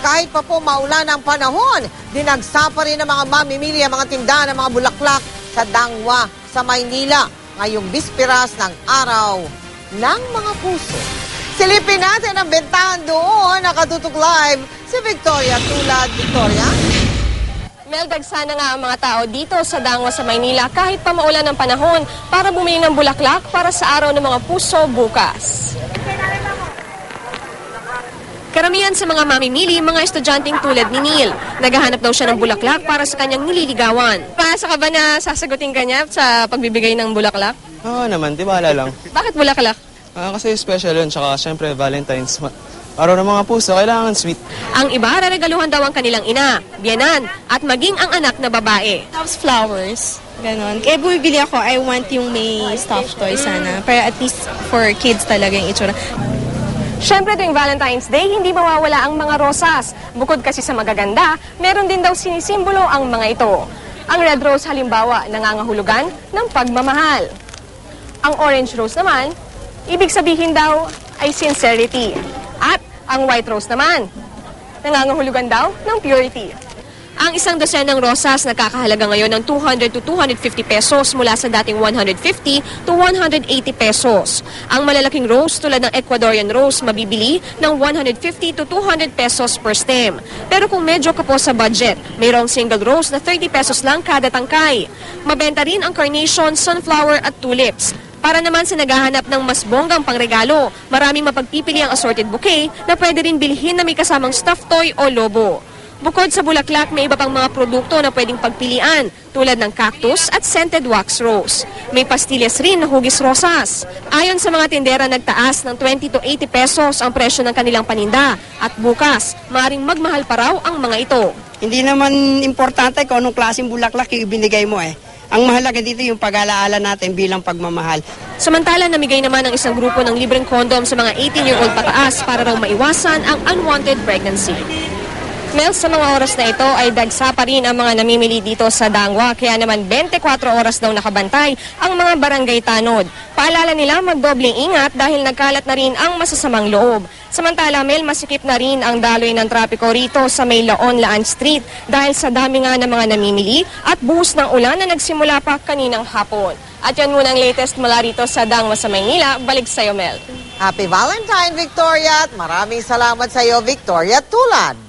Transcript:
kahit pa po maulan ang panahon, dinagsa pa rin ang mga mamimili ang mga tindahan ng mga bulaklak sa Dangwa sa Maynila ngayong bisperas ng Araw ng Mga Puso. Silipin natin ang bentahan doon. Nakatutok live si Victoria Tulad. Victoria? Mel, dagsa na nga ang mga tao dito sa Dangwa sa Maynila kahit pa maulan ng panahon para bumili ng bulaklak para sa Araw ng Mga Puso bukas. Karamihan sa mga mamimili, mga estudyanteng tulad ni Neil. Naghahanap daw siya ng bulaklak para sa kanyang nililigawan. Paasa ka ba na sasagutin ka niya sa pagbibigay ng bulaklak? Oo naman, di bahala lang. Bakit bulaklak? Kasi special yun, tsaka syempre Valentine's. Araw ng Mga Puso, kailangan sweet. Ang iba, reregaluhan daw ang kanilang ina, biyanan, at maging ang anak na babae. Loves flowers. Ganon. Kaya bumibili ako, I want yung may stuffed toy sana. Para at least for kids talaga yung itsura. Siyempre tuwing Valentine's Day, hindi mawawala ang mga rosas. Bukod kasi sa magaganda, meron din daw sinisimbolo ang mga ito. Ang red rose halimbawa, nangangahulugan ng pagmamahal. Ang orange rose naman, ibig sabihin daw ay sincerity. At ang white rose naman, nangangahulugan daw ng purity. Ang isang dosenang rosas nakakahalaga ngayon ng 200 to 250 pesos mula sa dating 150 to 180 pesos. Ang malalaking rose tulad ng Ecuadorian rose mabibili ng 150 to 200 pesos per stem. Pero kung medyo ka po sa budget, mayroong single rose na 30 pesos lang kada tangkay. Mabenta rin ang carnation, sunflower at tulips. Para naman sa naghahanap ng mas bonggang pangregalo, maraming mapagpipili ang assorted bouquet na pwede rin bilhin na may kasamang stuffed toy o lobo. Bukod sa bulaklak, may iba pang mga produkto na pwedeng pagpilian tulad ng cactus at scented wax rose. May pastillas rin na hugis rosas. Ayon sa mga tindera, nagtaas ng 20 to 80 pesos ang presyo ng kanilang paninda. At bukas, maaaring magmahal pa raw ang mga ito. Hindi naman importante kung anong klaseng bulaklak yung ibinigay mo eh. Ang mahalaga dito yung pag-alaala natin bilang pagmamahal. Samantala, namigay naman ng isang grupo ng libreng kondom sa mga 18-year-old pataas para raw maiwasan ang unwanted pregnancy. Mel, sa mga oras na ito ay dagsa pa rin ang mga namimili dito sa Dangwa. Kaya naman 24 oras daw nakabantay ang mga barangay tanod. Paalala nila magdobling ingat dahil nagkalat na rin ang masasamang loob. Samantala, Mel, masikip na rin ang daloy ng trapiko rito sa may Laon-Laan Street dahil sa dami nga ng mga namimili at buhos ng ulan na nagsimula pa kaninang hapon. At yan muna ang latest mula rito sa Dangwa sa Maynila. Balik sa'yo, Mel. Happy Valentine, Victoria, at maraming salamat sa iyo, Victoria Tulad.